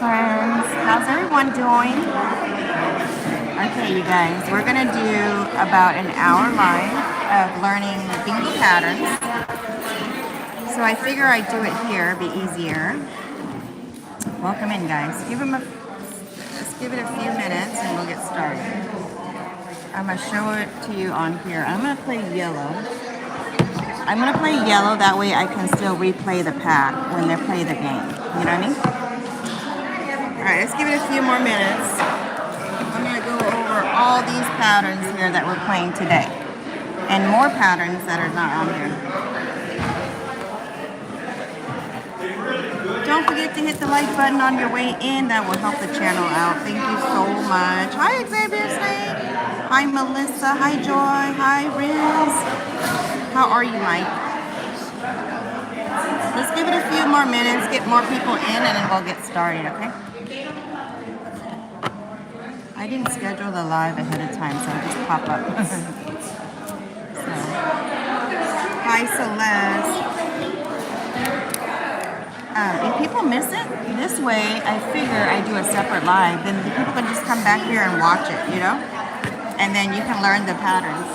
friends. How's everyone doing? Okay, you guys, we're gonna do about an hour live of learning bingo patterns. So I figure I'd do it here, be easier. Welcome in, guys. Let's give it a few minutes and we'll get started. I'm gonna show it to you on here. I'm gonna play yellow. I'm gonna play yellow, that way I can still replay the pack when they play the game. You know what I mean? Alright, let's give it a few more minutes. I'm gonna go over all these patterns here that we're playing today. And more patterns that are not on here. Don't forget to hit the like button on your way in. That will help the channel out. Thank you so much. Hi, Xavier Slade. Hi, Melissa. Hi, Joy. Hi, Riz. How are you, Mike? Let's give it a few more minutes, get more people in, and then we'll get started, okay? I didn't schedule the live ahead of time, so it just pop up. So, hi, Celeste. If people miss it, this way I figure I do a separate live, then the people can just come back here and watch it, you know? And then you can learn the patterns.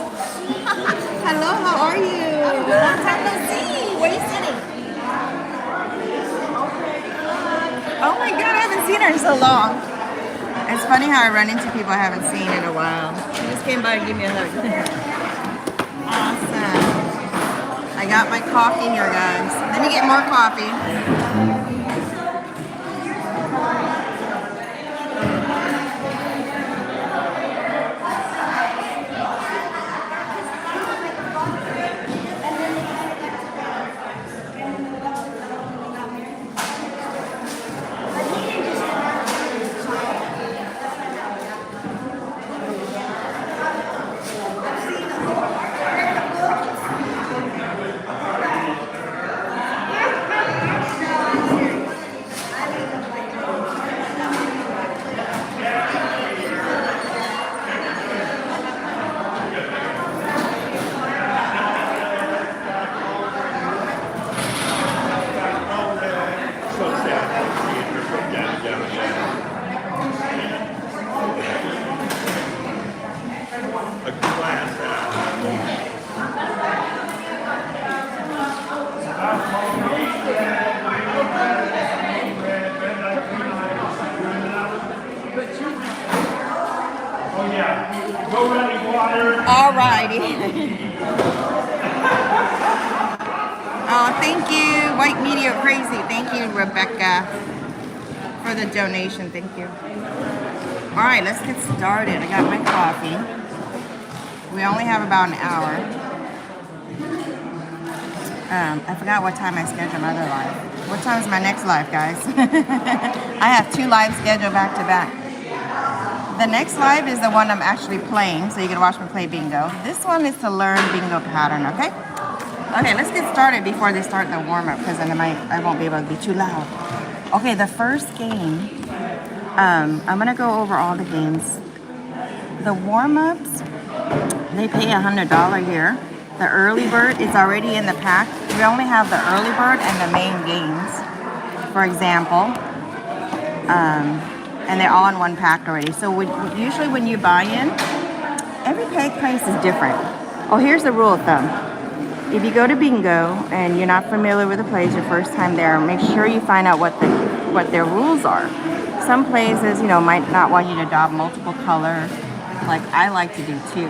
Hello, how are you? Long time no see. Where are you sitting? Oh my God, I haven't seen her in so long. It's funny how I run into people I haven't seen in a while. She just came by and gave me a hug. Awesome. I got my coffee here, guys. Let me get more coffee. Alrighty. Oh, thank you, White Media Crazy. Thank you, Rebecca, for the donation. Thank you. All right, let's get started. I got my coffee. We only have about an hour. I forgot what time I scheduled my other live. What time is my next live, guys? I have 2 lives scheduled back to back. The next live is the one I'm actually playing, so you can watch me play bingo. This one is to learn bingo pattern, okay? Okay, let's get started before they start the warm-up, because then I won't be able to be too loud. Okay, the first game, I'm gonna go over all the games. The warm-ups, they pay $100 here. The early bird is already in the pack. We only have the early bird and the main games, for example. And they're all in one pack already. So usually when you buy in, every pack price is different. Oh, here's the rule of thumb. If you go to bingo and you're not familiar with the place, your first time there, make sure you find out what their rules are. Some places, you know, might not want you to adopt multiple colors, like I like to do too.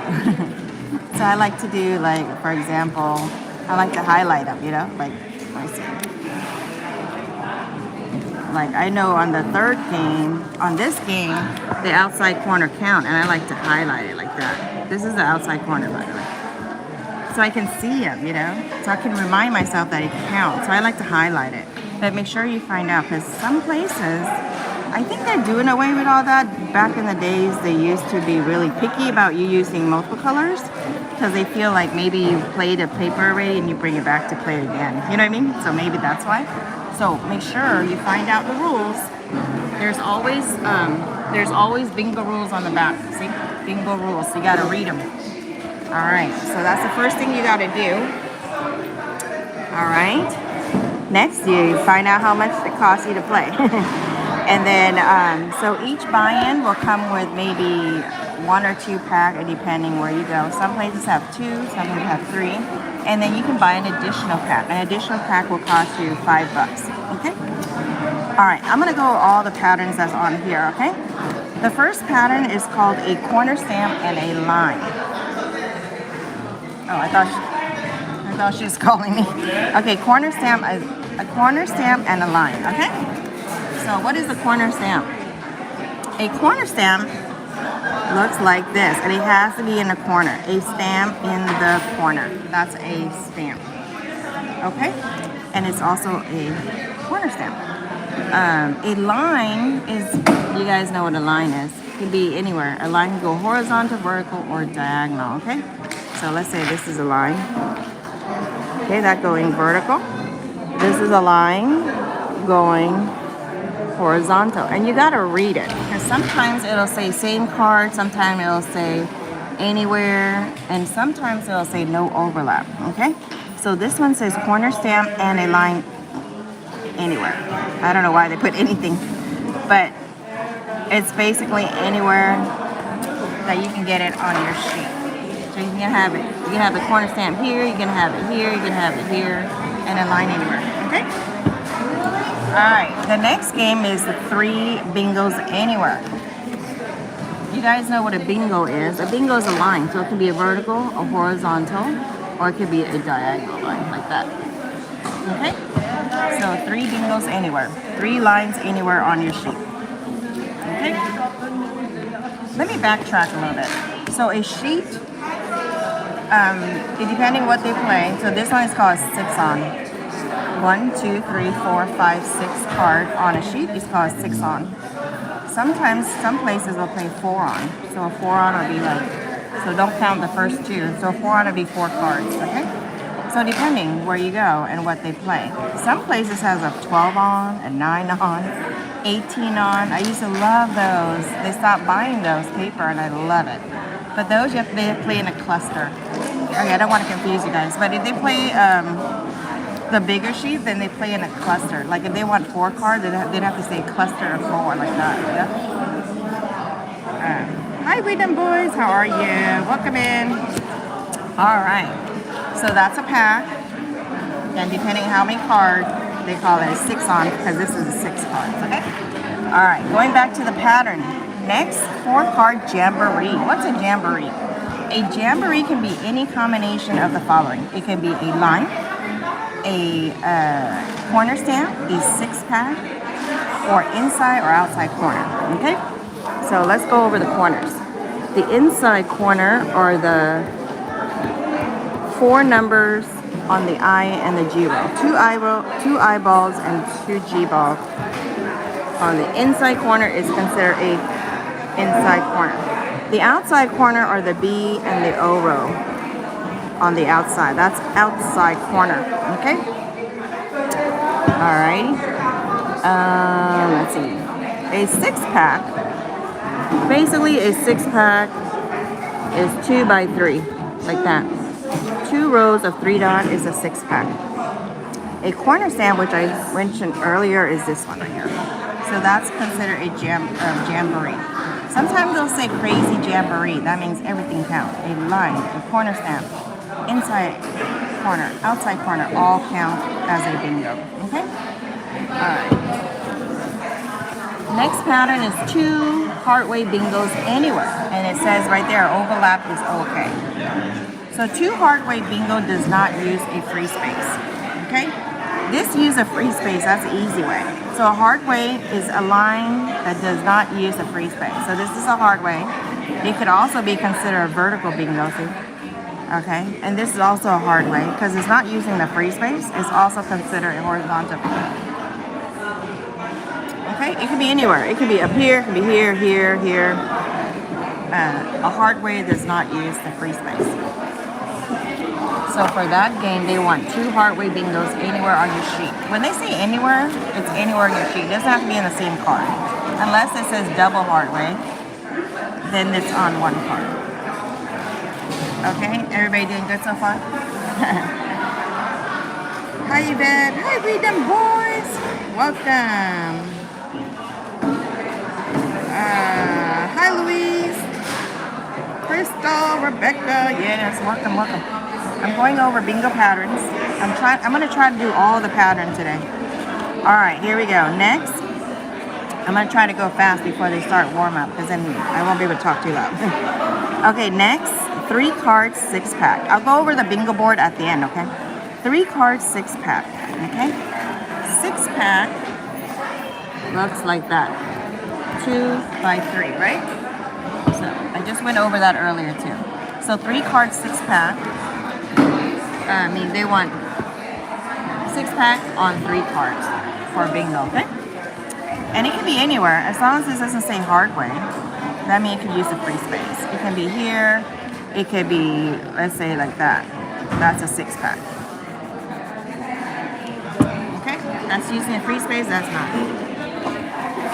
So I like to do, like, for example, I like to highlight them, you know, like, let me see. Like, I know on the third game, on this game, the outside corner count, and I like to highlight it like that. This is the outside corner, by the way. So I can see them, you know? So I can remind myself that it counts. So I like to highlight it. But make sure you find out, because some places, I think they're doing away with all that. Back in the days, they used to be really picky about you using multiple colors, because they feel like maybe you played a paper already and you bring it back to play it again. You know what I mean? So maybe that's why. So make sure you find out the rules. There's always bingo rules on the back. See? Bingo rules. So you got to read them. All right. So that's the first thing you got to do. All right. Next, you find out how much it costs you to play. And then, so each buy-in will come with maybe 1 or 2 pack, depending where you go. Some places have 2, some places have 3. And then you can buy an additional pack. An additional pack will cost you $5. Okay? All right, I'm gonna go over all the patterns that's on here, okay? The first pattern is called a corner stamp and a line. Oh, I thought she was calling me. Okay, corner stamp, a corner stamp and a line, okay? So what is a corner stamp? A corner stamp looks like this, and it has to be in the corner. A stamp in the corner. That's a stamp. Okay? And it's also a corner stamp. A line is, you guys know what a line is. It can be anywhere. A line can go horizontal, vertical, or diagonal, okay? So let's say this is a line. Okay, that going vertical. This is a line going horizontal, and you got to read it, because sometimes it'll say same card, sometimes it'll say anywhere, and sometimes it'll say no overlap. Okay, so this one says corner stamp and a line anywhere. I don't know why they put anything, but it's basically anywhere that you can get it on your sheet. So you can have it, you can have the corner stamp here, you can have it here, you can have it here, and a line anywhere. Okay. Alright, the next game is the 3 bingos anywhere. You guys know what a bingo is. A bingo is a line, so it can be a vertical, a horizontal, or it could be a diagonal line, like that. Okay? So 3 bingos anywhere. 3 lines anywhere on your sheet. Okay? Let me backtrack a little bit. So a sheet, depending what they play, so this one is called 6-on. 1, 2, 3, 4, 5, 6 card on a sheet is called 6-on. Sometimes some places will play 4-on. So a 4-on will be like, so don't count the first 2. So a 4-on will be 4 cards, okay? So depending where you go and what they play. Some places has a 12-on, a 9-on, 18-on. I used to love those. They stopped buying those paper and I love it. But those you have to play in a cluster. Okay, I don't want to confuse you guys, but if they play the bigger sheet, then they play in a cluster. Like if they want 4 cards, they'd have to say cluster of 4 like that. Yeah. Hi, Freedom Boys. How are you? Welcome in. All right. So that's a pack, and depending how many cards, they call it a 6-on because this is a 6 cards. Okay. All right. Going back to the pattern. Next, 4-card Jamboree. What's a Jamboree? A Jamboree can be any combination of the following. It can be a line, a corner stamp, a 6-pack, or inside or outside corner. Okay, so let's go over the corners. The inside corner are the 4 numbers on the I and the G row. 2 eyeballs and 2 G balls. On the inside corner is considered a inside corner. The outside corner are the B and the O row. On the outside, that's outside corner. Okay. All right. Let's see. A 6-pack. Basically, a 6-pack is 2 by 3, like that. 2 rows of 3-dot is a 6-pack. A corner stamp, which I mentioned earlier, is this one right here. So that's considered a jamboree. Sometimes they'll say crazy jamboree. That means everything counts. A line, a corner stamp, inside corner, outside corner, all count as a bingo. Okay? Alright. Next pattern is 2 Hardway bingos anywhere. And it says right there, overlap is okay. So 2 Hardway bingo does not use a free space. Okay? This uses a free space. That's the easy way. So a Hardway is a line that does not use a free space. So this is a Hardway. It could also be considered a vertical bingo. See? Okay, and this is also a Hardway because it's not using the free space. It's also considered a horizontal. Okay, it could be anywhere. It could be up here, it could be here, here, here. A Hardway does not use the free space. So for that game, they want 2 Hardway bingos anywhere on your sheet. When they say anywhere, it's anywhere on your sheet. It doesn't have to be in the same card. Unless it says double Hardway, then it's on 1 card. Okay, everybody doing good so far? Hi, Yvette. Hi, Freedom Boys. Welcome. Crystal, Rebecca, yes, welcome, welcome. I'm going over bingo patterns. I'm gonna try to do all the patterns today. All right, here we go. Next, I'm gonna try to go fast before they start warm up, because then I won't be able to talk too loud. Okay, next, 3 cards, 6 pack. I'll go over the bingo board at the end, okay? 3 cards, 6 pack, okay? 6 pack looks like that. 2 by 3, right? So I just went over that earlier too. So 3 cards, 6 pack. I mean, they want 6 pack on 3 cards for bingo, okay? And it can be anywhere, as long as this doesn't say Hardway. That means you can use the free space. It can be here. It could be, let's say like that. That's a 6 pack. Okay, that's using a free space, that's not.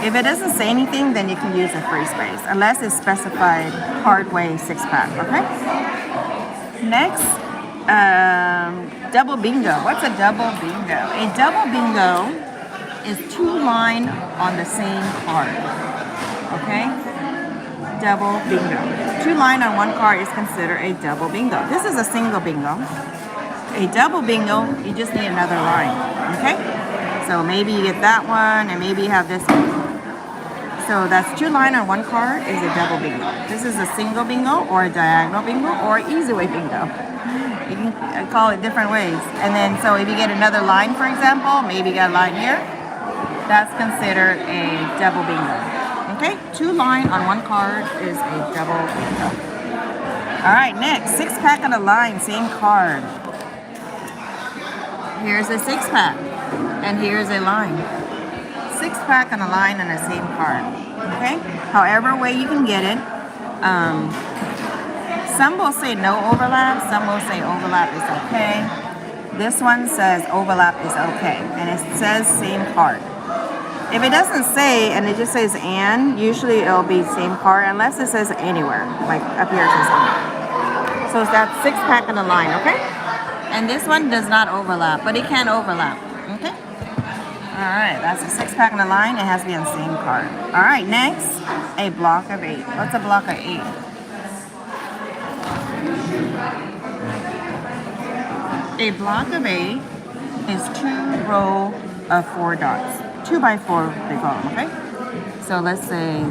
If it doesn't say anything, then you can use a free space, unless it's specified Hardway 6 pack, okay? Next, double bingo. What's a double bingo? A double bingo is 2 lines on the same card, okay? Double bingo. 2 lines on 1 card is considered a double bingo. This is a single bingo. A double bingo, you just need another line, okay? So maybe you get that one, and maybe you have this one. So that's 2 lines on 1 card is a double bingo. This is a single bingo, or a diagonal bingo, or easy way bingo. You can call it different ways. And then, so if you get another line, for example, maybe you got a line here, that's considered a double bingo. Okay, 2 lines on 1 card is a double bingo. All right, next, 6 pack on a line, same card. Here's a 6 pack, and here's a line. 6 pack on a line on the same card. Okay, however way you can get it. Some will say no overlap, some will say overlap is okay. This one says overlap is okay, and it says same card. If it doesn't say, and it just says and, usually it'll be same card, unless it says anywhere, like up here it says anywhere. So it's that 6 pack on the line, okay? And this one does not overlap, but it can overlap, okay? All right, that's a 6 pack on the line. It has to be on the same card. All right, next, a block of 8. What's a block of 8? A block of 8 is 2 rows of 4 dots. 2 by 4, they call them, okay? So let's say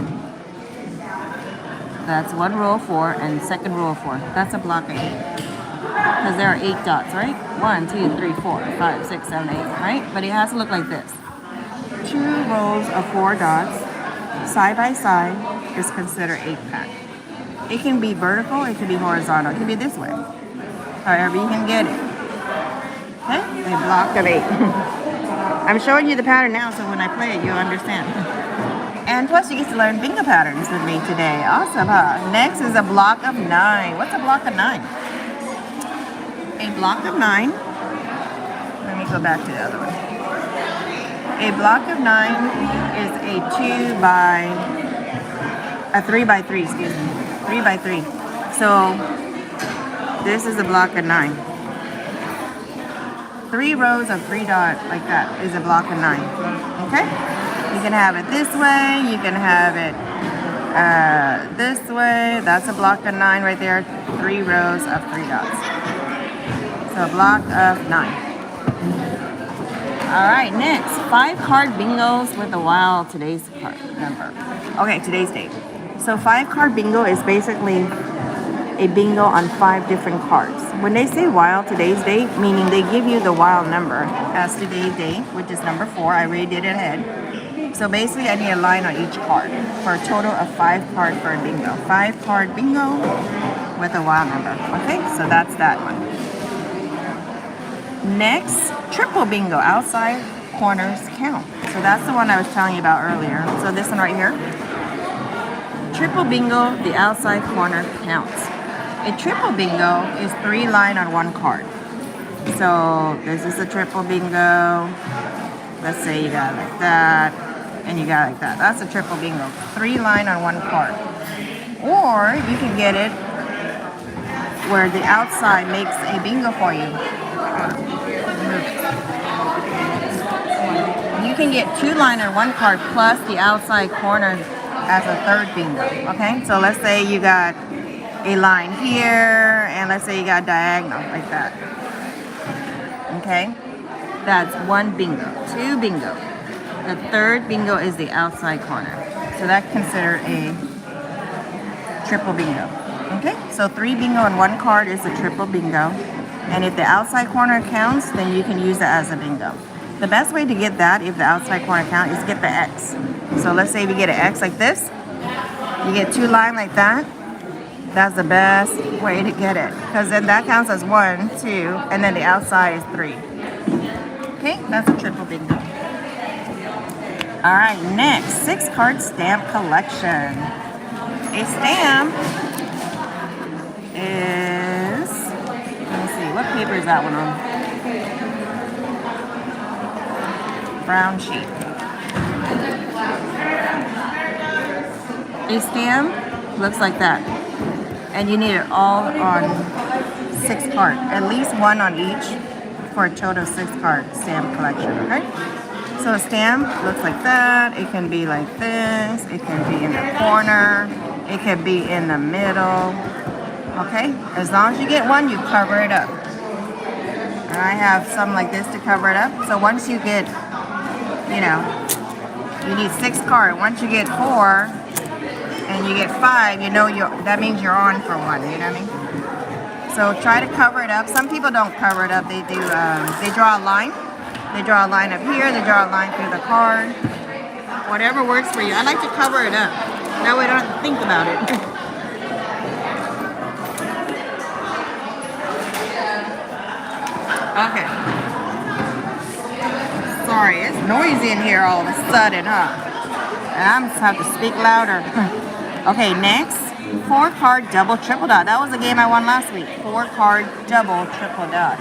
that's 1 row of 4 and second row of 4. That's a block of 8. Because there are 8 dots, right? 1, 2, 3, 4, 5, 6, 7, 8, right? But it has to look like this. 2 rows of 4 dots, side by side, is considered 8 pack. It can be vertical, it can be horizontal, it can be this way. However you can get it. Okay? A block of 8. I'm showing you the pattern now, so when I play it, you'll understand. And plus, you get to learn bingo patterns with me today. Awesome, huh? Next is a block of 9. What's a block of 9? A block of 9. Let me go back to the other one. A block of 9 is a 3 by 3, excuse me. 3 by 3. So, this is a block of 9. 3 rows of 3 dots like that is a block of 9. Okay? You can have it this way. You can have it this way. That's a block of 9 right there. 3 rows of 3 dots. So a block of 9. All right, next, 5 card bingos with a wild today's card number. Okay, today's date. So 5 card bingo is basically a bingo on 5 different cards. When they say wild today's date, meaning they give you the wild number as today's date, which is number 4. I already did it ahead. So basically, I need a line on each card for a total of 5 cards for a bingo. 5 card bingo with a wild number. Okay, so that's that one. Next, triple bingo, outside corners count. So that's the one I was telling you about earlier. So this one right here. Triple bingo, the outside corner counts. A triple bingo is 3 lines on 1 card. So this is a triple bingo. Let's say you got it like that, and you got it like that. That's a triple bingo. 3 lines on 1 card. Or you can get it where the outside makes a bingo for you. You can get 2 lines on 1 card plus the outside corner as a third bingo. Okay, so let's say you got a line here, and let's say you got diagonal like that. Okay, that's one bingo. Two bingo. The third bingo is the outside corner, so that's considered a triple bingo. Okay, so 3 bingo on one card is a triple bingo, and if the outside corner counts, then you can use it as a bingo. The best way to get that, if the outside corner counts, is get the X. So let's say we get an X like this. You get 2 lines like that. That's the best way to get it, because then that counts as 1, 2, and then the outside is 3. Okay, that's a triple bingo. All right, next, 6-card stamp collection. A stamp is, let me see, what paper is that one on? Brown sheet. A stamp looks like that. And you need it all on 6 cards, at least 1 on each for a total of 6-card stamp collection, okay? So a stamp looks like that. It can be like this. It can be in the corner. It can be in the middle, okay? As long as you get 1, you cover it up. And I have some like this to cover it up. So once you get, you know, you need 6 cards. Once you get 4, and you get 5, you know that means you're on for 1, you know what I mean? So try to cover it up. Some people don't cover it up. They do. They draw a line. They draw a line up here. They draw a line through the card. Whatever works for you. I like to cover it up. That way I don't have to think about it. Okay. Sorry, it's noisy in here all of a sudden, huh? And I'm just have to speak louder. Okay, next, 4-card double triple dot. That was a game I won last week. 4-card double triple dot.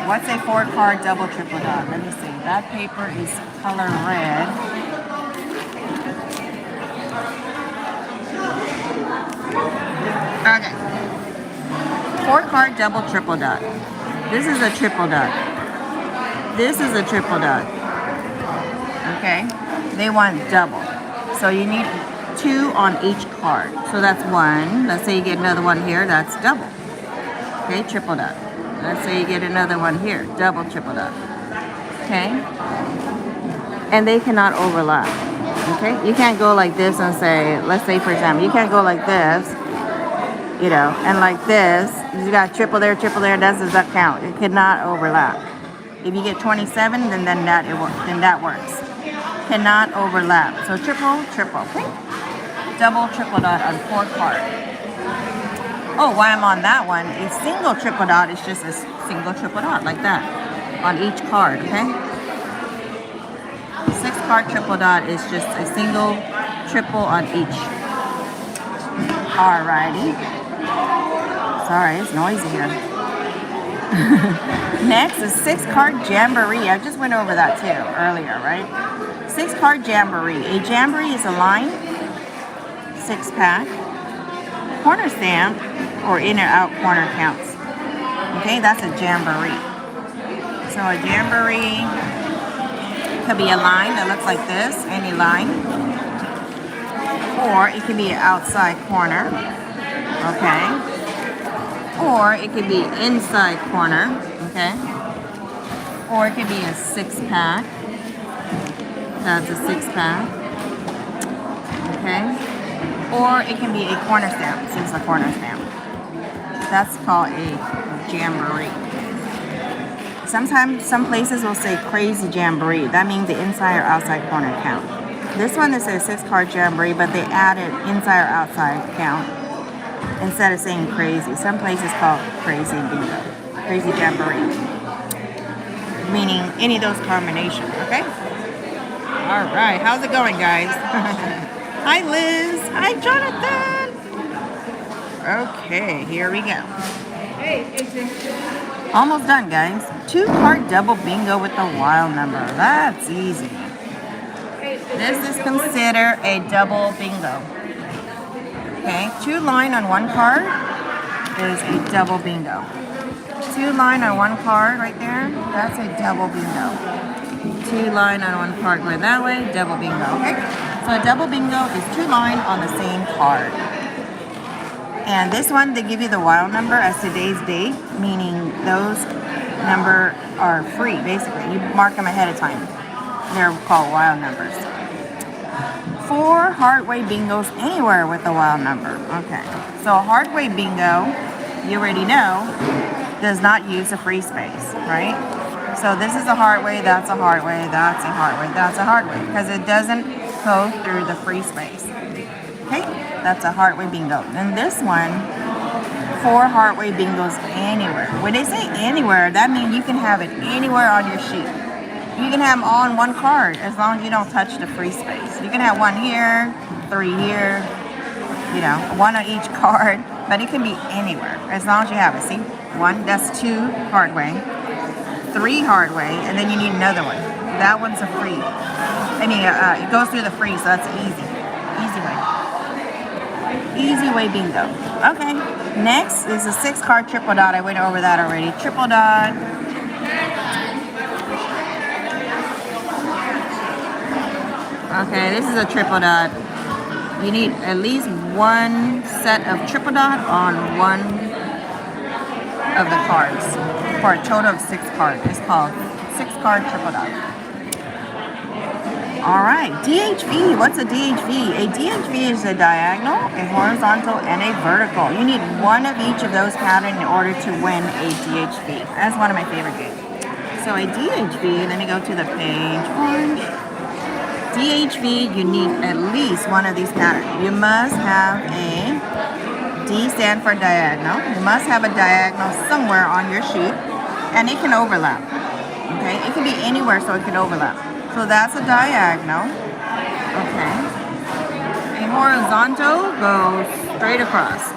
What's a 4-card double triple dot? Let me see. That paper is color red. Okay. 4-card double triple dot. This is a triple dot. This is a triple dot. Okay. They want double. So you need 2 on each card. So that's 1. Let's say you get another one here. That's double. Okay, triple dot. Let's say you get another one here. Double triple dot. Okay? And they cannot overlap. Okay? You can't go like this and say, let's say for example, you can't go like this, you know, and like this. You got triple there, that does not count. It cannot overlap. If you get 27, then that works. Cannot overlap. So triple, triple. Okay? Double triple dot on 4 cards. Oh, while I'm on that one, a single triple dot is just a single triple dot like that on each card, okay? 6-card triple dot is just a single triple on each. Alrighty. Sorry, it's noisy here. Next is 6-card Jamboree. I just went over that too earlier, right? 6-card Jamboree. A Jamboree is a line, 6-pack, corner stamp, or in or out corner counts. Okay, that's a Jamboree. So a Jamboree could be a line that looks like this, any line, or it could be an outside corner, okay, or it could be inside corner, okay, or it could be a 6-pack. That's a 6-pack, okay. Or it can be a corner stamp. This is a corner stamp. That's called a Jamboree. Sometimes some places will say crazy Jamboree. That means the inside or outside corner count. This one is a 6-card Jamboree, but they added inside or outside count instead of saying crazy. Some places call it crazy bingo. Crazy Jamboree. Meaning any of those combinations, okay? All right, how's it going, guys? Hi, Liz. Hi, Jonathan. Okay, here we go. Almost done, guys. 2-card double bingo with the wild number. That's easy. This is considered a double bingo. Okay, 2 line on 1 card is a double bingo. 2 line on 1 card right there, that's a double bingo. 2 line on 1 card going that way, double bingo. Okay, so a double bingo is 2 line on the same card. And this one, they give you the wild number as today's date, meaning those number are free, basically. You mark them ahead of time. They're called wild numbers. 4 Hardway bingos anywhere with a wild number. Okay, so Hardway bingo, you already know, does not use a free space, right? So this is a Hardway, that's a Hardway, that's a Hardway, that's a Hardway, because it doesn't go through the free space. Okay, that's a Hardway bingo. And this one, 4 Hardway bingos anywhere. When they say anywhere, that means you can have it anywhere on your sheet. You can have them all on one card as long as you don't touch the free space. You can have 1 here, 3 here, you know, 1 on each card, but it can be anywhere as long as you have it. See, 1, that's 2 Hardway, 3 Hardway, and then you need another one. That one's a free. I mean, it goes through the free, so that's easy. Easy way. Easy way bingo. Okay, next is a 6 card triple dot. I went over that already. Triple dot. Okay, this is a triple dot. You need at least 1 set of triple dot on 1 of the cards for a total of 6 cards. It's called 6 card triple dot. All right, DHV. What's a DHV? A DHV is a diagonal, a horizontal, and a vertical. You need 1 of each of those patterns in order to win a DHV. That's one of my favorite games. So a DHV, let me go to the page. Orange. DHV, you need at least 1 of these patterns. You must have a D stand for diagonal. You must have a diagonal somewhere on your sheet, and it can overlap. Okay, it can be anywhere, so it can overlap. So that's a diagonal. Okay. A horizontal goes straight across.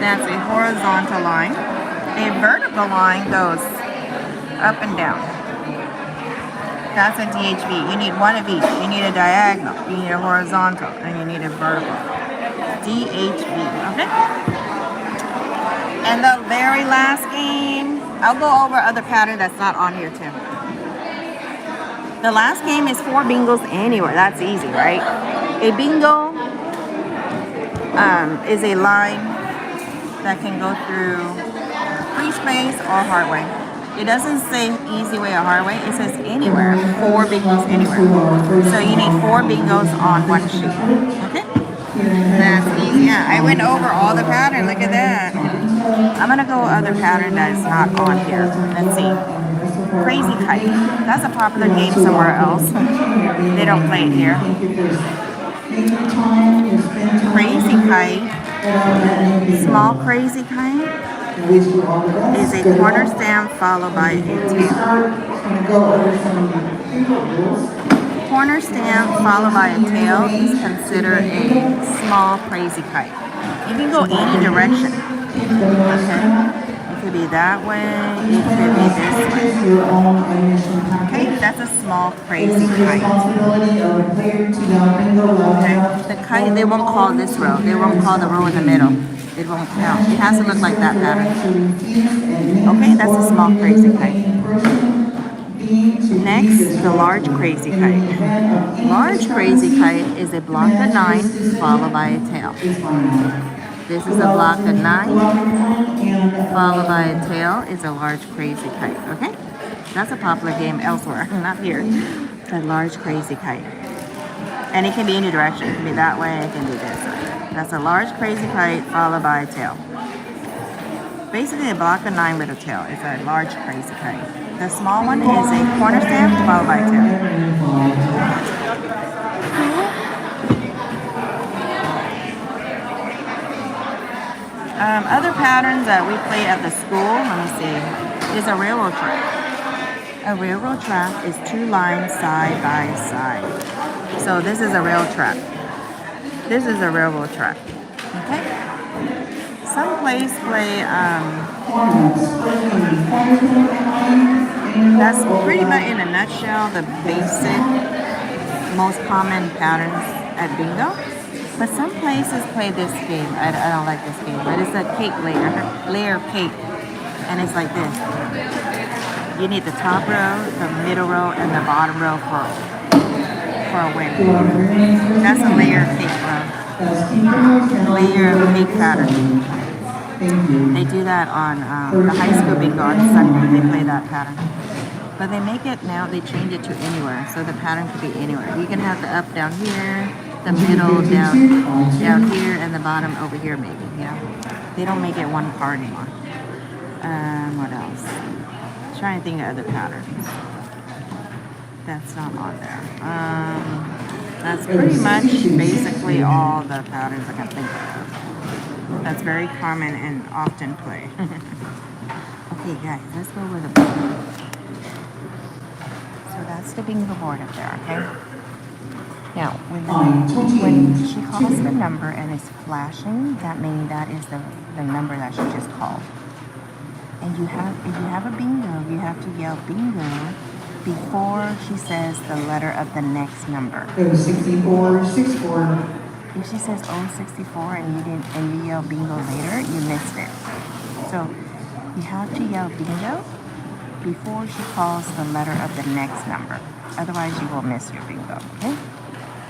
That's a horizontal line. A vertical line goes up and down. That's a DHV. You need 1 of each. You need a diagonal, you need a horizontal, and you need a vertical. DHV, okay? And the very last game, I'll go over other pattern that's not on here too. The last game is 4 bingos anywhere. That's easy, right? A bingo is a line that can go through free space or Hardway. It doesn't say easy way or hard way. It says anywhere. 4 bingos anywhere. So you need 4 bingos on 1 sheet. Okay? That's easy. Yeah, I went over all the pattern. Look at that. I'm going to go other pattern that's not on here. Let's see. Crazy Kite. That's a popular game somewhere else. They don't play it here. Crazy Kite. Small Crazy Kite is a corner stamp followed by a tail. Corner stamp followed by a tail is considered a small crazy kite. You can go any direction. Okay. It could be that way, it could be this way. Okay, that's a small crazy kite. Okay. The kite, they won't call this row. They won't call the row in the middle. It won't count. It has to look like that pattern. Okay, that's a small crazy kite. Next, the large crazy kite. Large crazy kite is a block of 9 followed by a tail. This is a block of 9 followed by a tail is a large crazy kite. Okay, that's a popular game elsewhere, not here. The large crazy kite. And it can be any direction. It can be that way, it can be this way. That's a large crazy kite followed by a tail. Basically a block of 9 with a tail is a large crazy kite. The small one is a corner stamp followed by a tail. Other patterns that we play at the school, let me see, is a railroad track. A railroad track is 2 lines side by side. So this is a rail track. This is a railroad track. Okay? Some plays play, that's pretty much in a nutshell the basic, most common patterns at bingo. But some places play this game. I don't like this game, but it's a cake layer of cake. And it's like this. You need the top row, the middle row, and the bottom row for a win. That's a layer of cake row. Layer cake pattern. They do that on the high school bingo on Sunday. They play that pattern. But they make it now, they change it to anywhere. So the pattern could be anywhere. You can have the up down here, the middle down here, and the bottom over here maybe, They don't make it one part anymore. What else? I'm trying to think of other patterns. That's not on there. That's pretty much basically all the patterns I can think of. That's very common and often played. Okay, guys, let's go with the board. So that's the bingo board up there, okay? Now, when she calls the number and it's flashing, that means that is the number that she just called. And if you have a bingo, you have to yell bingo before she says the letter of the next number. 64, 64. If she says 064 and you yell bingo later, you missed it. So you have to yell bingo before she calls the letter of the next number. Otherwise, you will miss your bingo. Okay?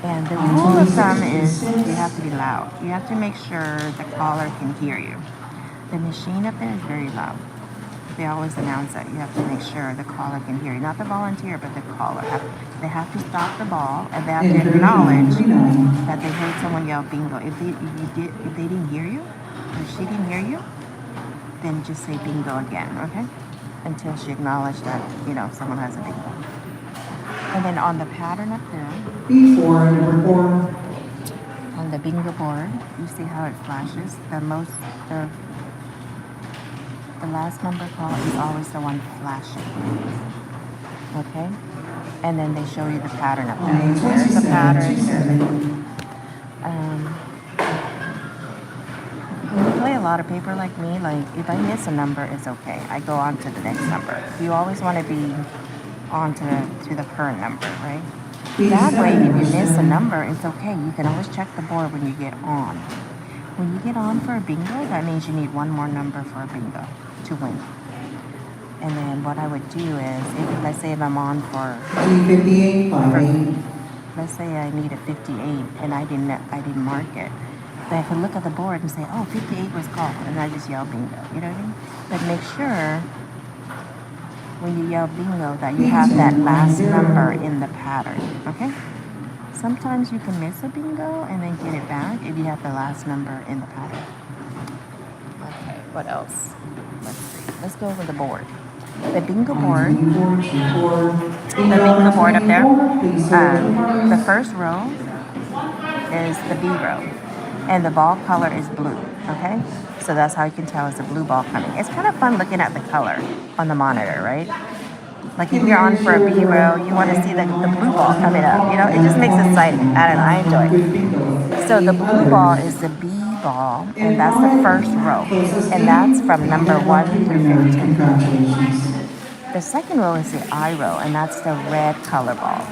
And the rule of thumb is you have to be loud. You have to make sure the caller can hear you. The machine up there is very loud. They always announce that. You have to make sure the caller can hear you. Not the volunteer, but the caller. They have to stop the ball and they have to acknowledge that they heard someone yell bingo. If they didn't hear you, or she didn't hear you, then just say bingo again, okay? Until she acknowledged that, someone has a bingo. And then on the pattern up there, B4, number 4. on the bingo board, you see how it flashes? The last number call is always the one flashing. Okay? And then they show you the pattern up there. There's the pattern. When you play a lot of paper like me, if I miss a number, it's okay. I go on to the next number. You always want to be on to the current number, right? That way, if you miss a number, it's okay. You can always check the board when you get on. When you get on for a bingo, that means you need one more number for a bingo to win. And then what I would do is, let's say if I'm on for, let's say I need a 58 and I didn't mark it, then I could look at the board and say, oh, 58 was called, and I just yell bingo. You know what I mean? But make sure when you yell bingo that you have that last number in the pattern. Okay? Sometimes you can miss a bingo and then get it back if you have the last number in the pattern. Okay, what else? Let's see. Let's go over the board. The bingo board. The bingo board up there. The first row is the B row. And the ball color is blue. Okay? So that's how you can tell it's a blue ball coming. It's kind of fun looking at the color on the monitor, right? Like if you're on for a B row, you want to see the blue ball coming up. It just makes it exciting. I enjoy it. So the blue ball is the B ball, and that's the first row. And that's from number 1 through 15. The second row is the I row, and that's the red color ball.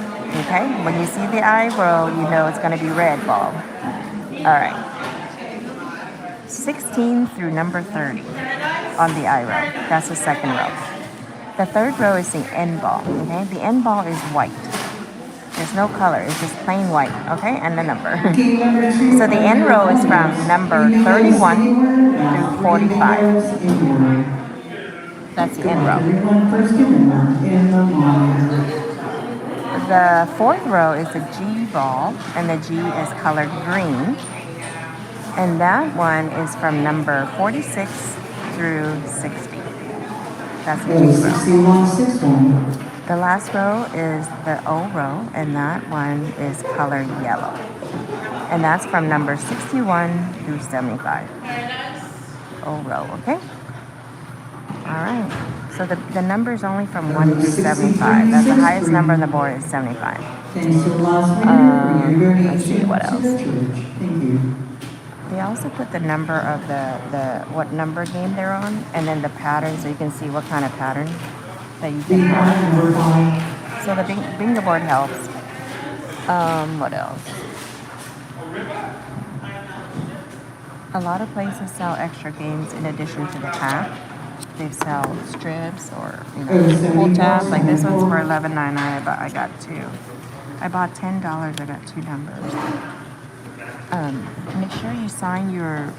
Okay? When you see the I row, you know it's going to be red ball. All right. 16 through number 30 on the I row. That's the second row. The third row is the end ball, okay? The end ball is white. There's no color, it's just plain white, okay? And the number. So the end row is from number 31 through 45. That's the end row. The fourth row is the G ball, and the G is colored green. And that one is from number 46 through 60. That's the G row. The last row is the O row, and that one is colored yellow. And that's from number 61 through 75. O row, okay? All right. So the number is only from 1 through 75. That's the highest number on the board is 75. Let's see, what else? They also put the number of the what number game they're on, and then the pattern, so you can see what kind of pattern that you can have. So the bingo board helps. What else? A lot of places sell extra games in addition to the pack. They sell strips or pull tabs. Like this one's for $11.99. I got 2. I bought $10. I got 2 numbers. Make sure you sign your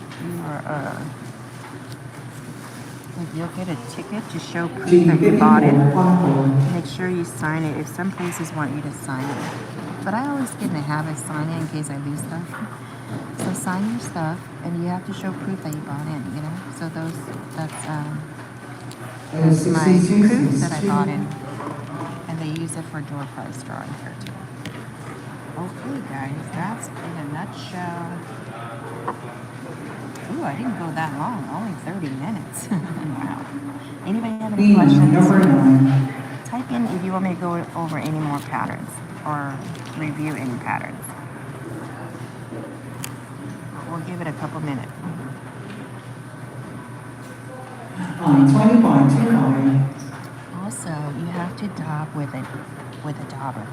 like you'll get a ticket to show proof that you bought it. G54, Make sure you sign it if some places want you to sign it. But I always get in the habit of signing it in case I lose stuff. So sign your stuff and you have to show proof that you bought in, you know? So that's my proof that I bought in. And they use it for door prize drawing here too. Okay guys, that's in a nutshell. Ooh, I didn't go that long, only 30 minutes. Wow. Anybody have any questions? Number 9. Type in if you want me to go over any more patterns or review any patterns. We'll give it a couple minutes. 25, 25. Also, you have to daub with a dauber.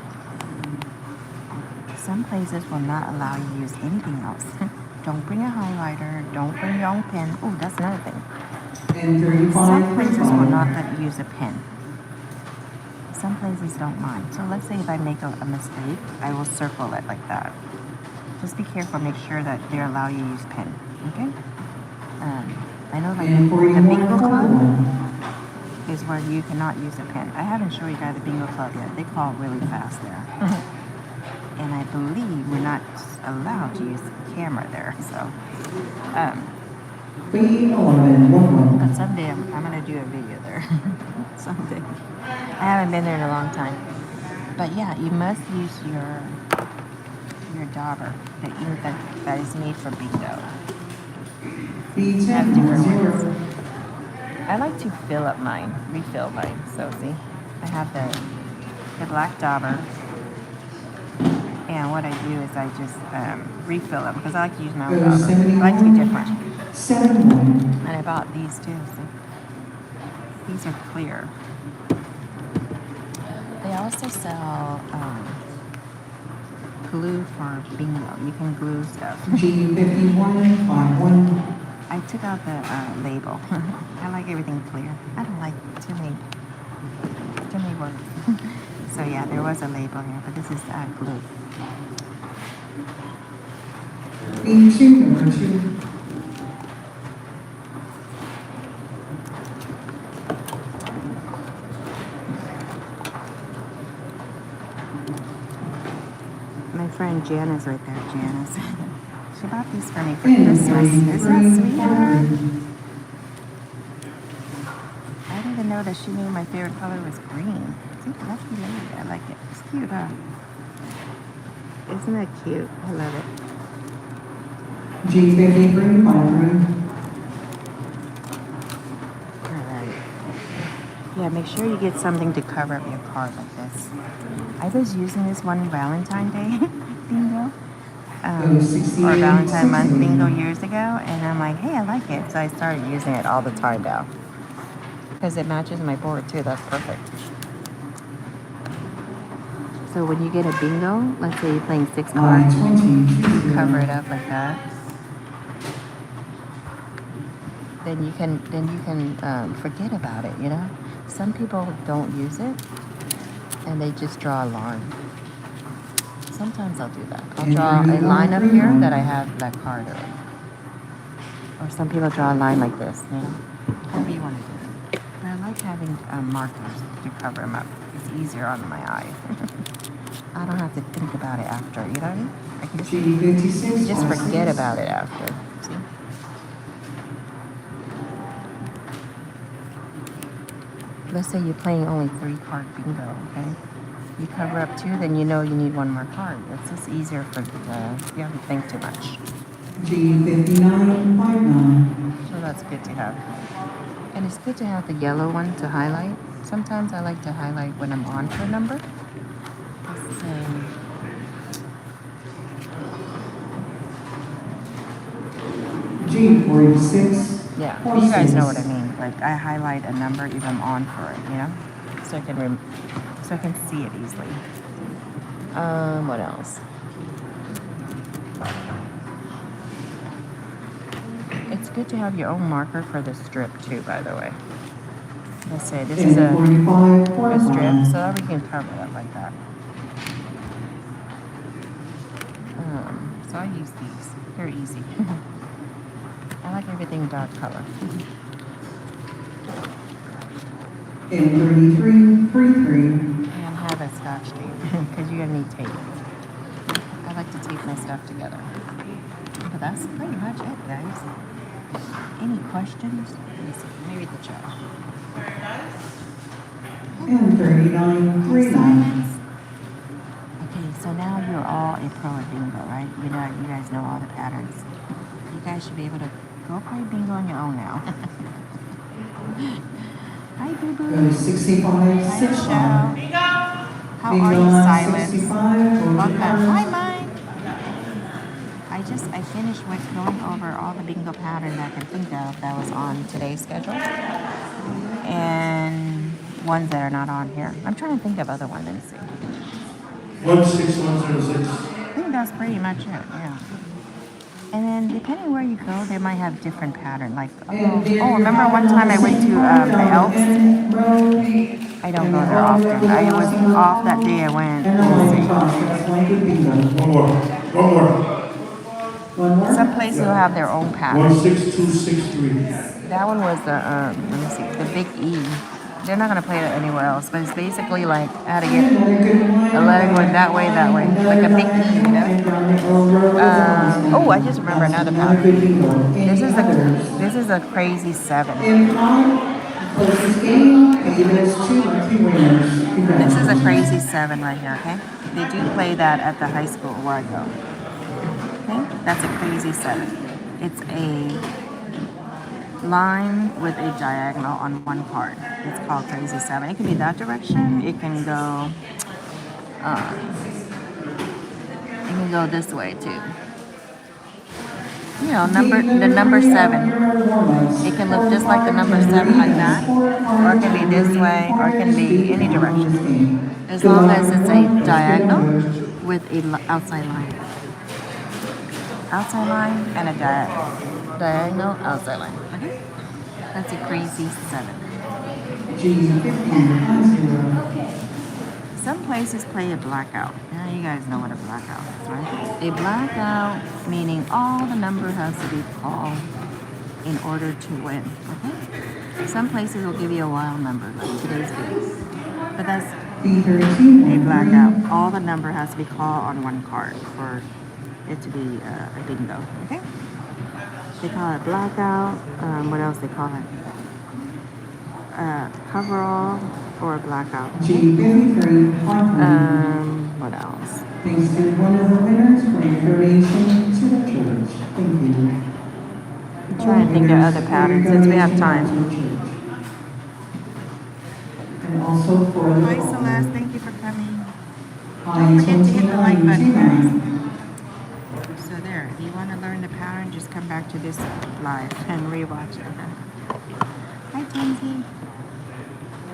Some places will not allow you to use anything else. Don't bring a highlighter. Don't bring your own pen. Oh, that's another thing. And 35, Some places will 35. not let you use a pen. Some places don't mind. So let's say if I make a mistake, I will circle it like that. Just be careful. Make sure that they allow you to use pen. Okay? I know like And the 41, bingo club 41. is where you cannot use a pen. I haven't shown you guys the bingo club yet. They call it really fast there. And I believe we're not allowed to use the camera there. So, B11, 11. but someday I'm gonna do a video there. Someday. I haven't been there in a long time. But yeah, you must use your dauber, the ink that is made for bingo. B10, Have different 0. ones. I like to refill mine. So see, I have the black dauber. And what I do is I just refill them because I like to use my own dauber. I like to be different. 71. And I bought these too. See? These are clear. They also sell glue for bingo. You can glue stuff. G51, 51. I took out the label. I like everything clear. I don't like too many words. So yeah, there was a label here, but this is glue. B2, number 2. My friend Janice right there, Janice. She bought these for me for And Christmas. Isn't that 43, sweet of her? 400. I didn't even know that she knew my favorite color was green. See, lucky lady. I like it. It's cute, huh? Isn't that cute? I love it. G53, 53. Alright. Yeah, make sure you get something to cover up your card like this. I was using this one Valentine Day bingo. Or Valentine month bingo years ago. And I'm like, hey, I like it. So I started using it all the time now. Because it matches my board too. That's perfect. So when you get a bingo, let's say you're playing 6 cards, 20, cover it up like that. Then you can forget about it, you know? Some people don't use it and they just draw a line. Sometimes I'll do that. I'll draw a line up here that I have that card in. Or some people draw a line like this, you know? However you want to do it. But I like having markers to cover them up. It's easier on my eye. I don't have to think about it after, you know what I mean? I can G56, just forget about it after. See? Let's say you're playing only 3-card bingo, okay? You cover up 2, then you know you need 1 more card. It's just easier for you don't have to think too much. G59, 59. So that's good to have. And it's good to have the yellow one to highlight. Sometimes I like to highlight when I'm on for a number. So, G46. yeah, you guys know what I mean. Like I highlight a number if I'm on for it, you know, so I can see it easily. What else? It's good to have your own marker for the strip too, by the way. Let's say this is a strip, so that we can cover it up like that. So so I use these. They're easy. I like everything dark color. And 33. And have a scotch tape because you're gonna need tape. I like to tape my stuff together. But that's pretty much it, guys. Any questions? Let me see. Let me read the chat. And 39. Silence. Okay, so now you're all a pro at bingo, right? You guys know all the patterns. You guys should be able to go play bingo on your own now. Hi, Boo Boo. 65. Hi, 6. Michelle. How are you, Silence? 65. Welcome. Hi, Mike. I finished with going over all the bingo patterns I can think of that was on today's schedule. And ones that are not on here. I'm trying to think of other ones. Let me see. 16106. I think that's pretty much it, yeah. And then depending where you go, they might have different pattern. Like, remember one time I went to the Elks? I don't go there often. I was off that day I went. One more. Some places will have their own pattern. 16263. That one was the, let me see, the Big E. They're not going to play it anywhere else, but it's basically like how to get a letter going that way, like a big E, you know? I just remember another pattern. This is a crazy 7. This is a crazy 7 right here, okay? They do play that at the high school where I go. Okay, that's a crazy 7. It's a line with a diagonal on one card. It's called crazy 7. It can be that direction. It can go this way too. You know, the number 7. It can look just like the number 7 like that, or it can be this way, or it can be any direction. As long as it's a diagonal with a outside line. Outside line and a diagonal outside line. Okay? That's a crazy 7. Some places play a blackout. Now you guys know what a blackout is, right? A blackout meaning all the number has to be called in order to win. Okay? Some places will give you a wild number, like today's game. But that's a blackout. All the number has to be called on one card for it to be a bingo. Okay? They call it blackout. What else they call it? Coverall or blackout. What else? Thanks to one of the winners for your donation to the church. Thank you. I'm trying to think of other patterns since we have time. And also for the Hi Celeste, thank you for coming. Don't forget to hit the like button, guys. So there, if you want to learn the pattern, just come back to this live and rewatch it. Hi Tansy.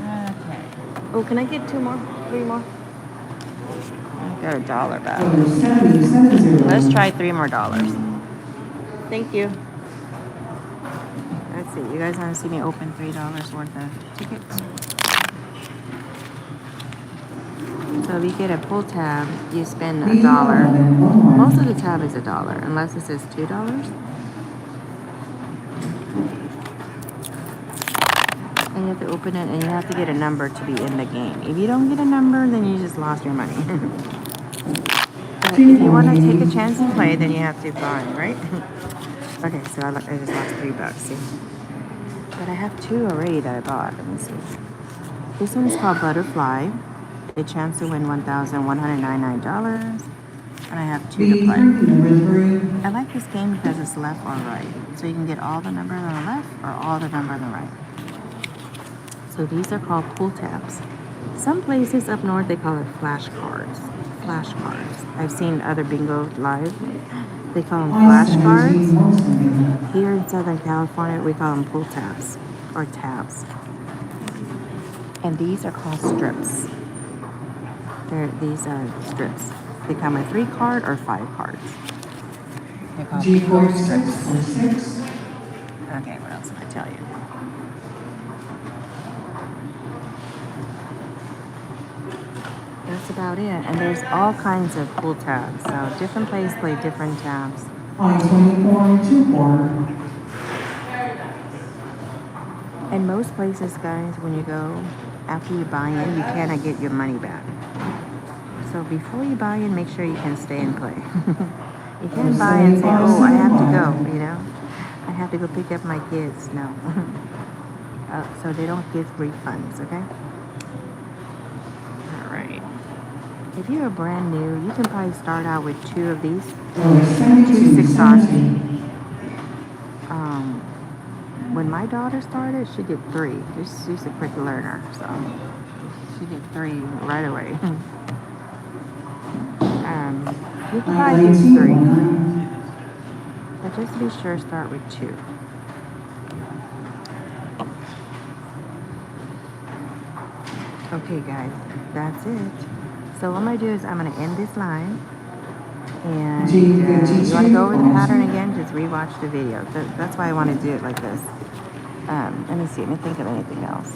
Okay. Oh, can I get 2 more? 3 more? I got $1 back. 70. Let's try $3 more. Thank you. Let's see. You guys want to see me open $3 worth of tickets? So if you get a pull tab, you spend $1. Most of the tab is $1, unless it says $2. And you have to open it, and you have to get a number to be in the game. If you don't get a number, then you just lost your money. But if you want to take a chance and play, then you have to buy, right? Okay, so I just lost $3. See? But I have 2 already that I bought. Let me see. This one is called Butterfly. A chance to win $1,199. And I have 2 to play. I like this game because it's left or right. So you can get all the numbers on the left or all the numbers on the right. So these are called pull tabs. Some places up north they call it flashcards. Flashcards. I've seen other bingo live. They call them flashcards. Here in Southern California we call them pull tabs or tabs. And these are called strips. These are strips. They come with 3 card or 5 cards. They're called bingo strips. Okay, what else can I tell you? That's about it. And there's all kinds of pool tabs. So different places play different tabs. I-24, 2-4. And most places, guys, when you go, after you buy in, you cannot get your money back. So before you buy in, make sure you can stay and play. You can't buy and say, oh, I have to go, you know. I have to go pick up my kids. No. So they don't give refunds, okay? All right. If you're brand new, you can probably start out with 2 of these. 2 6-stars. When my daughter started, she did 3. She's a quick learner, so she did 3 right away. You can probably do 3. But just to be sure, start with 2. Okay, guys, that's it. So what I'm going to do is I'm going to end this live. And you want to go over the pattern again, just rewatch the video. That's why I want to do it like this. Let me see. Let me think of anything else.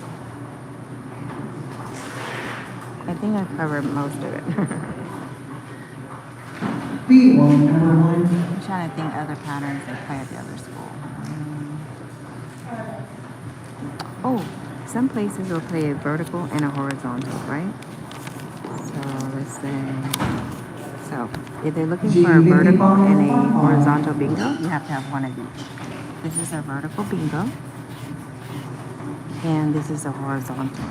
I think I covered most of it. B1, number 1. I'm trying to think other patterns they play at the other school. Oh, some places will play a vertical and a horizontal, right? So let's say... So, if they're looking for a vertical and a horizontal bingo, you have to have one of each. This is a vertical bingo, and this is a horizontal.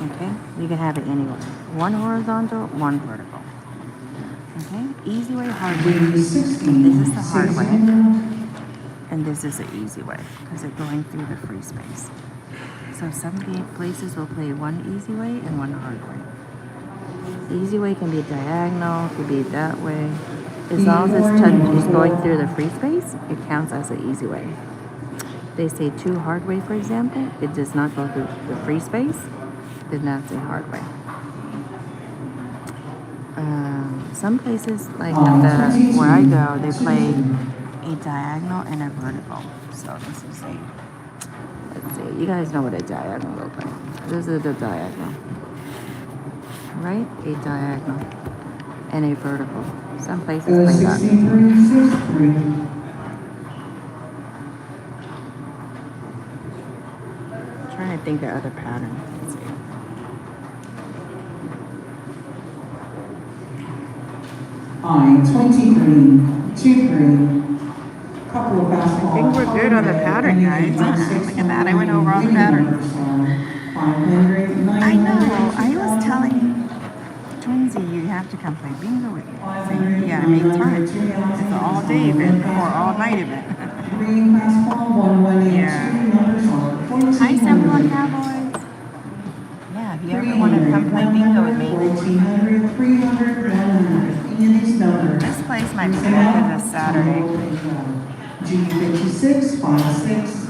Okay? You can have it anywhere. One horizontal, one vertical. Okay? Easy way, hard way. This is the hard way, and this is the easy way, because they're going through the free space. So some places will play one easy way and one hard way. The easy way can be diagonal, could be that way. As long as it's going through the free space, it counts as an easy way. They say 2 hard way, for example, it does not go through the free space, then that's a hard way. Some places, like where I go, they play a diagonal and a vertical. So this is a, let's see, you guys know what a diagonal looks like. This is the diagonal. Right? A diagonal and a vertical. Some places play that. I'm trying to think of other patterns. Let's see. I-23, 2-3. Couple of basketball. I think we're good on the pattern, guys. Look at that. I went over all the patterns. I know. I was telling Twinsy, you have to come play bingo with me. So you gotta make time. It's an all-day event or all-night event. Yeah. Hi, Semblon Cowboys. Yeah, if you ever want to come play bingo with me. 1400, 300, 100. This place might be open this Saturday. G56, 56.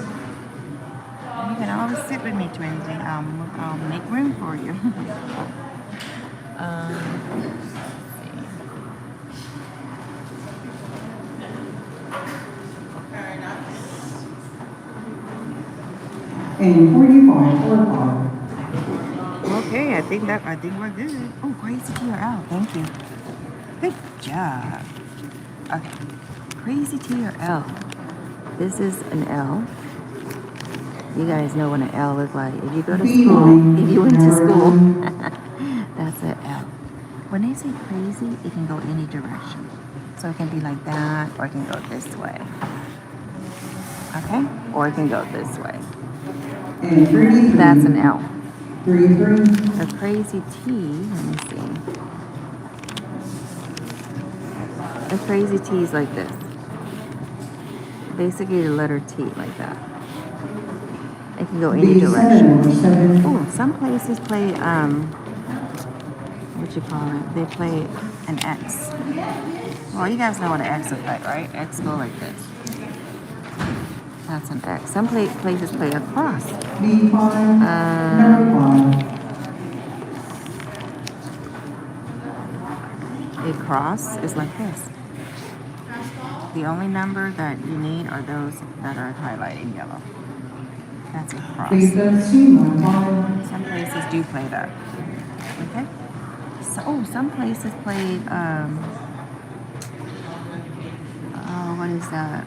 You can always sit with me, Twinsy. I'll make room for you. And 45, 45. Okay, I think we're good. Oh, crazy TRL. Thank you. Good job. Okay. Crazy TRL. This is an L. You guys know what an L is like. If you go to school, if you went to school, that's an L. When they say crazy, it can go any direction. So it can be like that, or it can go this way. Okay? Or it can go this way. And 33. That's an L. 33. A crazy T, let me see. A crazy T is like this. Basically the letter T, like that. It can go any direction. Oh, some places play, what you call it? They play an X. Well, you guys know what an X is like, right? X go like this. That's an X. Some places play a cross. A cross is like this. The only number that you need are those that are highlighted in yellow. That's a cross. Some places do play that. Okay? some places play, oh, what is that?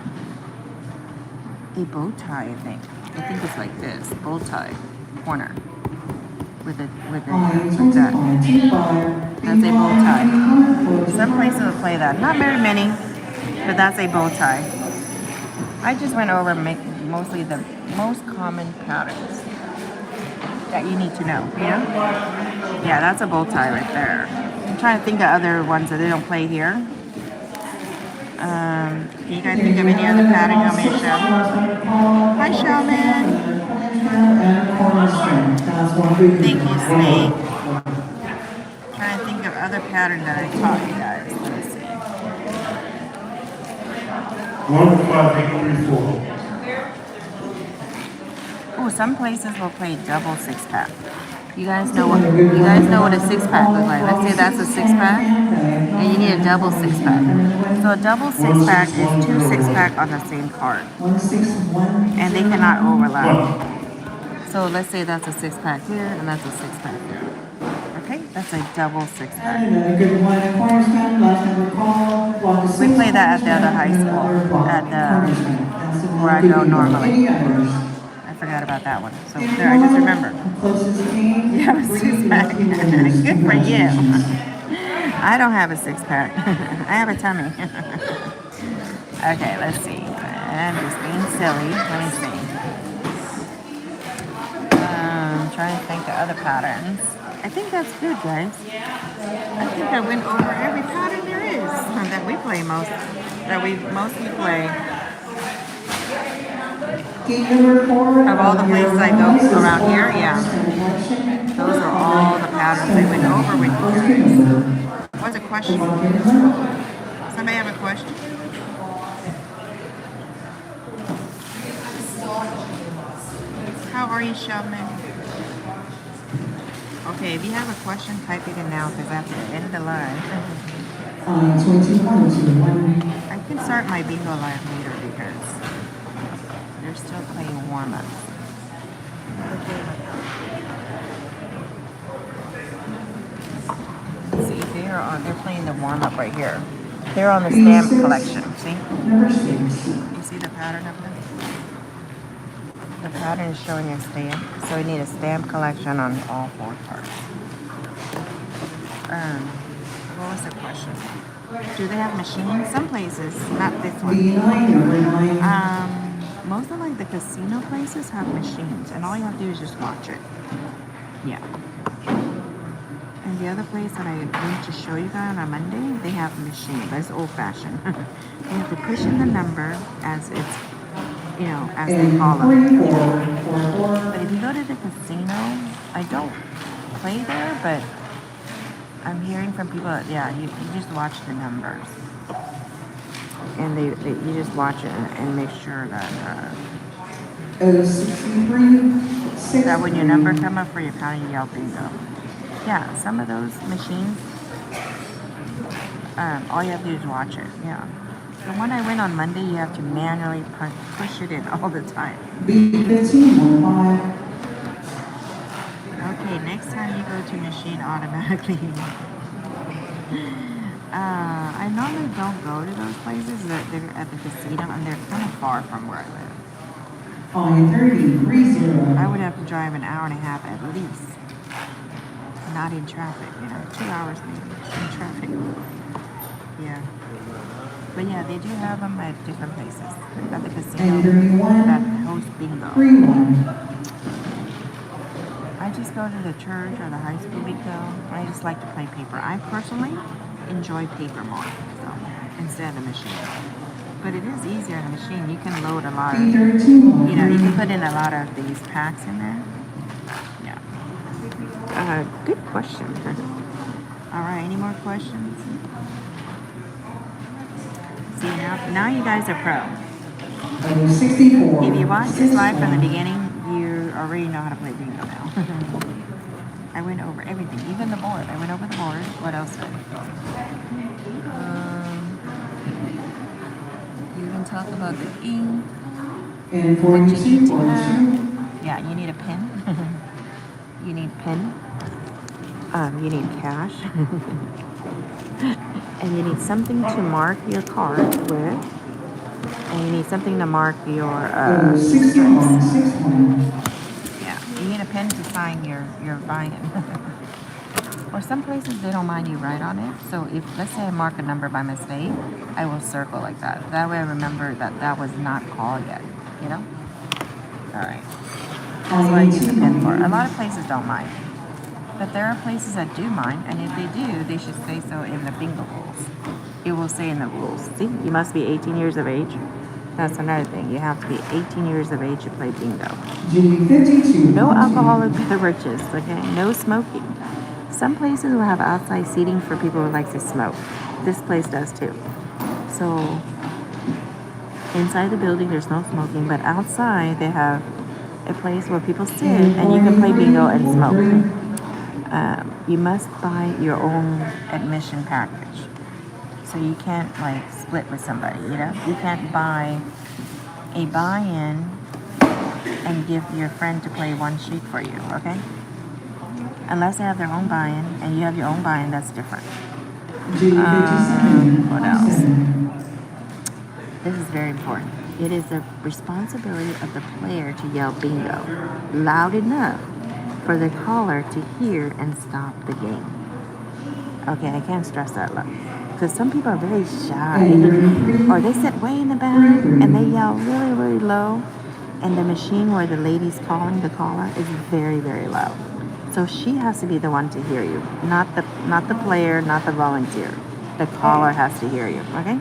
A bow tie, I think. I think it's like this, bow tie corner. With that. That's a bow tie. Some places will play that. Not very many, but that's a bow tie. I just went over mostly the most common patterns that you need to know, you know? Yeah, that's a bow tie right there. I'm trying to think of other ones that they don't play here. Can you guys think of any other pattern you want me to show? Hi, Showman. Thank you, Snake. Trying to think of other pattern that I taught you guys. Let me see. 15834. Oh, some places will play double six-pack. You guys know what a six-pack looks like. Let's say that's a six-pack, and you need a double six-pack. So a double six-pack is 2 six-pack on the same card, and they cannot overlap. So let's say that's a six-pack here, and that's a six-pack here. Okay, that's a double six-pack. We play that at the other high school, where I go normally. I forgot about that one. So there, I just remember. You have a six-pack. Good for you. I don't have a six-pack. I have a tummy. Okay, let's see. I'm just being silly. Let me see. I'm trying to think of other patterns. I think that's good, guys. I think I went over every pattern there is that we play mostly play. Of all the places I go around here, yeah. Those are all the patterns I went over with you guys. What's a question? Somebody have a question? How are you, Sheldon? Okay, if you have a question, type it in now because I have to end the live. I can start my bingo live later because they're still playing warm-up. See, they're playing the warm-up right here. They're on the stamp collection. See? You see the pattern of them? The pattern is showing a stamp, so we need a stamp collection on all 4 parts. What was the question? Do they have machines? Some places, not this one. Most of like the casino places have machines, and all you have to do is just watch it. Yeah. And the other place that I going to show you guys on Monday, they have a machine, but it's old-fashioned. You have to push in the number as it's, as they call them. But if you go to the casino, I don't play there, but I'm hearing from people that, you just watch the numbers. And you just watch it and make sure that that when your number come up for your county, you yell bingo. Yeah, some of those machines, all you have to do is watch it. Yeah. The one I went on Monday, you have to manually push it in all the time. Okay, next time you go to machine automatically. I normally don't go to those places. They're at the casino, and they're kind of far from where I live. I would have to drive an hour and a half at least. Not in traffic, 2 hours maybe in traffic. Yeah. But yeah, they do have them at different places. At the casino that host bingo. I just go to the church or the high school bingo. I just like to play paper. I personally enjoy paper more, so instead of the machine. But it is easier on the machine. You can load a lot of, you can put in a lot of these packs in there. Yeah. Good question. All right, any more questions? See, now you guys are pro. If you watch this live from the beginning, you already know how to play bingo now. I went over everything, even the board. I went over the board. What else? You can talk about the ink. And What you need to 4242. have. Yeah, you need a pen. You need pen. You need cash. And you need something to mark your card with. And you need something to mark your Over 61, stripes. 61. Yeah, you need a pen to sign your buy-in. Or some places they don't mind you write on it. So if, let's say I mark a number by mistake, I will circle like that. That way I remember that that was not called yet, you know? All right. That's what I use a pen for. A lot of places don't mind. But there are places that do mind, and if they do, they should say so in the bingo rules. It will say in the rules. See, you must be 18 years of age. That's another thing. You have to be 18 years of age to play bingo. Judy 52. No alcoholic beverages, okay? No smoking. Some places will have outside seating for people who like to smoke. This place does too. So inside the building, there's no smoking, but outside they have a place where people sit and you can play bingo and smoke. You must buy your own admission package. So you can't like split with somebody, you know? You can't buy a buy-in and give your friend to play one sheet for you, okay? Unless they have their own buy-in and you have your own buy-in, that's different. Judy 57. What else? 57. This is very important. It is the responsibility of the player to yell bingo loud enough for the caller to hear and stop the game. Okay, I can't stress that loud. Because some people are very shy. Or they sit way in the back and they yell really, really low. And the machine where the lady's calling the caller is very, very loud. So she has to be the one to hear you. Not the player, not the volunteer. The caller has to hear you, okay?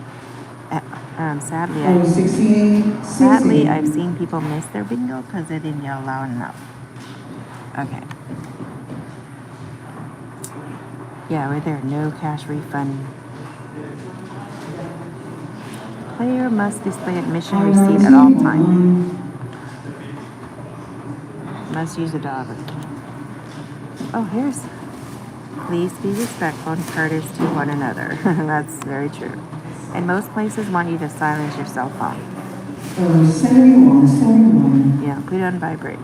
Over 68, Sadly, I've seen people miss their bingo because they didn't yell loud enough. Okay. Yeah, right there. No cash refund. Player must display admission receipt at all times. Must use a dauber. Oh, here's. Please be respectful and courteous to one another. That's very true. And most places want you to silence your cell phone. Over 71, 71. Yeah, put it on vibrate.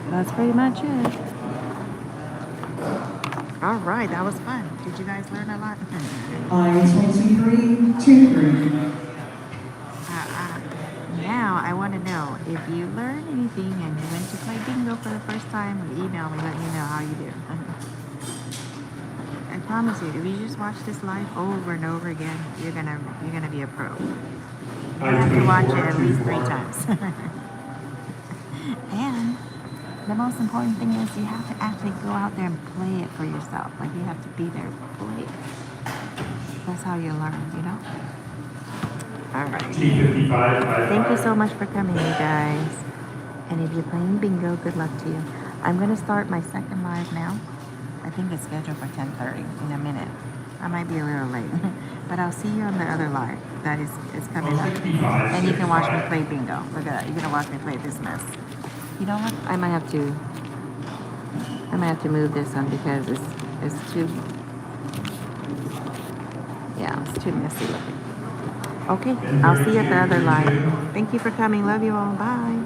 That's pretty much it. All right, that was fun. Did you guys learn a lot? I-23, 23. Now, I want to know if you learned anything and you went to play bingo for the first time, email me, let me know how you do. I promise you, if you just watch this live over and over again, you're gonna be a pro. You have to watch it at least 3 times. And the most important thing is you have to actually go out there and play it for yourself. Like you have to be there, play it. That's how you learn, you know? All right. Thank you so much for coming, you guys. And if you're playing bingo, good luck to you. I'm going to start my second live now. I think it's scheduled for 10:30 in a minute. I might be a little late. But I'll see you on the other live. That is coming up. And you can watch me play bingo. Look at that. You're going to watch me play this mess. You know what? I might have to move this one because it's too, yeah, it's too messy looking. Okay, I'll see you at the other live. Thank you for coming. Love you all. Bye.